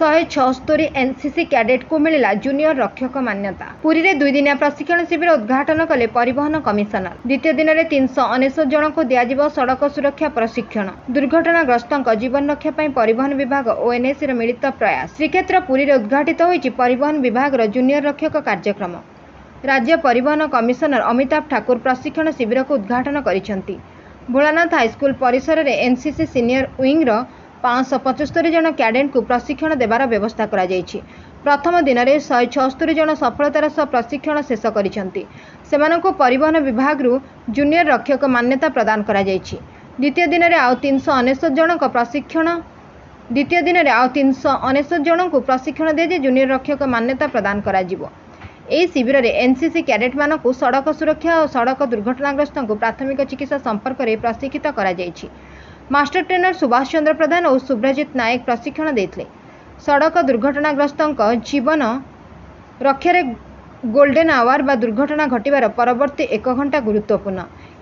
176 NCC cadet को मिला junior रक्षक मान्यता। पुरी में 2 दिनिया प्रशिक्षण शिविर उद्घाटन कले परिवहन कमिशनर। द्वितीय दिन में 399 जन को दिया सड़क सुरक्षा प्रशिक्षण। दुर्घटनाग्रस्तों जीवन रक्षा पर परिवहन विभाग और एनएसी मिलित प्रयास। श्रीक्षेत्र पुरी में उद्घाटित होइछि परिवहन विभाग जूनियर रक्षक कार्यक्रम। राज्य परिवहन कमिशनर अमिताभ ठाकुर प्रशिक्षण शिविर को उद्घाटन करिसेंति। भोलानाथ हाईस्कूल परिसर में एनसीसी सीनियर विंग 575 जन कैडेट को प्रशिक्षण देवार व्यवस्था करा जायछि। प्रथम दिन में 176 जन सफलतार सह प्रशिक्षण शेष करिसेंति। सेमानंको परिवहन विभाग जूनियर रक्षक मान्यता प्रदान करा जायछि। द्वितीय दिन में आउ 399 जन को प्रशिक्षण दे जूनियर रक्षक मान्यता प्रदान करा जिवो। ଏହି ଶିବିରରେ ଏନସିସି କ୍ୟାଡେଟମାନଙ୍କୁ ସଡ଼କ ସୁରକ୍ଷା ଓ ସଡ଼କ ଦୁର୍ଘଟଣାଗ୍ରସ୍ତଙ୍କୁ ପ୍ରାଥମିକ ଚିକିତ୍ସା ସମ୍ପର୍କରେ ପ୍ରଶିକ୍ଷିତ କରାଯାଇଛି। ମାଷ୍ଟର ଟ୍ରେନର ସୁଭାଷ ଚନ୍ଦ୍ର ପ୍ରଧାନ ଓ ସୁବ୍ରଜିତ ନାୟକ ପ୍ରଶିକ୍ଷଣ ଦେଇଥିଲେ। ସଡ଼କ ଦୁର୍ଘଟଣାଗ୍ରସ୍ତଙ୍କ ଜୀବନ ରକ୍ଷାରେ ଗୋଲ୍ଡେନ୍ ଆୱାର ବା ଦୁର୍ଘଟଣା ଘଟିବାର ପରବର୍ତ୍ତୀ 1 ଘଣ୍ଟା ଗୁରୁତ୍ୱପୂର୍ଣ୍ଣ।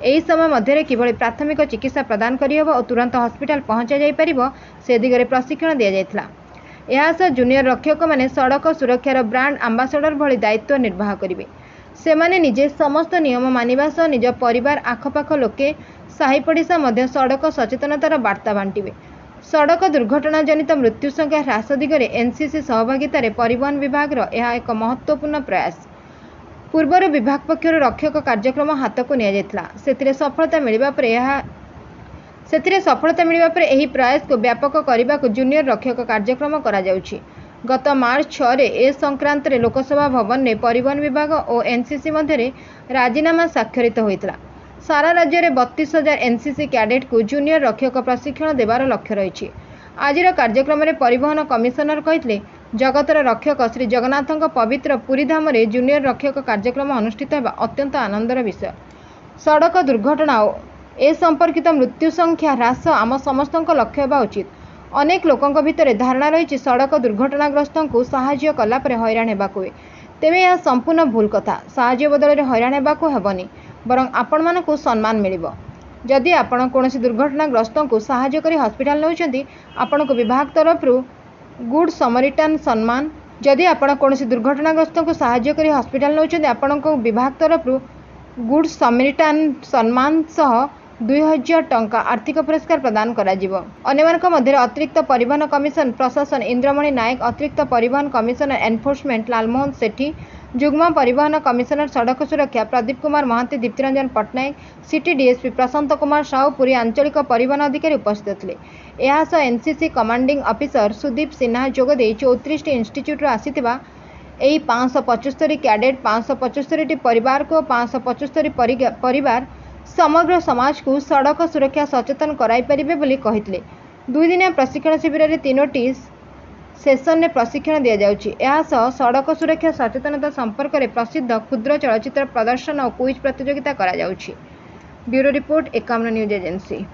ଏହି ସମୟ ମଧ୍ୟରେ କିଭଳି ପ୍ରାଥମିକ ଚିକିତ୍ସା ପ୍ରଦାନ କରିହେବ ଓ ତୁରନ୍ତ ହସ୍ପିଟାଲ ପହଞ୍ଚାଯାଇପାରିବ ସେ ଦିଗରେ ପ୍ରଶିକ୍ଷଣ ଦିଆଯାଇଥିଲା। एहासह जूनियर रक्षक माने सड़क सुरक्षार ब्रांड आंबासाडर भली दायित्व निर्वाह करेंगे। सेमाने निजे समस्त नियम मानिबा सह निज परिवार आखपाख लोके साही पड़िशा मध्य सड़क सचेतनतार बार्ता बांटिबे। सड़क दुर्घटना जनित मृत्यु संख्या ह्रास दिगरे एनसीसी सहभागितार परिवहन विभाग यह एक महत्वपूर्ण प्रयास। पूर्वर विभाग पक्षर रक्षक कार्यक्रम हाथ को निया जायतिला। सेतिरे सफलता मिलिबा पर एही प्रयास को व्यापक करने को जूनियर रक्षक कार्यक्रम करा जाउछि। गत मार्च 6 रे ए संक्रांत रे लोकसभा भवन में परिवहन विभाग और एनसीसी मध्य राजीनामा स्वाक्षरित होइतला। सारा राज्य में 32,000 एनसीसी कैडेट को जूनियर रक्षक प्रशिक्षण देवार लक्ष्य रही। आज कार्यक्रम में परिवहन कमिशनर कहितले जगतर रक्षक श्री जगन्नाथों पवित्र पुरी धाम में जूनियर रक्षक कार्यक्रम अनुष्ठित होगा अत्यंत आनंदर विषय। सड़क दुर्घटना ए संपर्कित मृत्यु संख्या ह्रास आम समस्त लक्ष्य होगा उचित। अनेक लोकों भितर धारणा रही सड़क दुर्घटनाग्रस्तों को साहाय्य कलापर हैरान होगाक हुए। तेबे यह संपूर्ण भूल कथा। साहाय्य बदल हैरान होगाक हेबनी बरं आपण मानकु सम्मान मिलिबो। जदि आपण कोनोसी दुर्घटनाग्रस्तों को साहाय्य करी हॉस्पिटल नउचंती आपण को विभाग तरफ गुड समरिटान सम्मान। जदि आपण कोनोसी दुर्घटनाग्रस्तों को साहाय्य करी हॉस्पिटल नउचंती आपण को विभाग तरफ गुड समरिटान सम्मान सह 2000 टंका आर्थिक पुरस्कार प्रदान करा जिवो। अन्यमानक मध्य अतिरिक्त परिवहन कमिशन प्रशासन इंद्रमणि नायक, अतिरिक्त परिवहन कमिशनर एनफोर्समेंट लालमोहन सेठी, जुग्म परिवहन कमिशनर सड़क सुरक्षा प्रदीप कुमार महांती, दीप्तिरंजन पट्टनायक, सिटी डीएसपी प्रशांत कुमार साहू, पुरी आंचलिक परिवहन अधिकारी उपस्थित थे। एहासह NCC commanding officer Sudeep Sinha जोगदे 34 इंस्टीट्यूट आसीथिबा एही 575 कैडेट 575 परिवार को 575 परिवार समग्र समाज को सड़क सुरक्षा सचेतन कराई परिबे बोली कहितले। 2 दिनिया प्रशिक्षण शिविर में 3टी सेसन में प्रशिक्षण दि जाउछि। एहासह सड़क सुरक्षा सचेतनता संपर्क में प्रसिद्ध क्षुद्र चलचित्र प्रदर्शन और क्विज प्रतियोगिता करा जाउछि। Bureau report 51 news agency.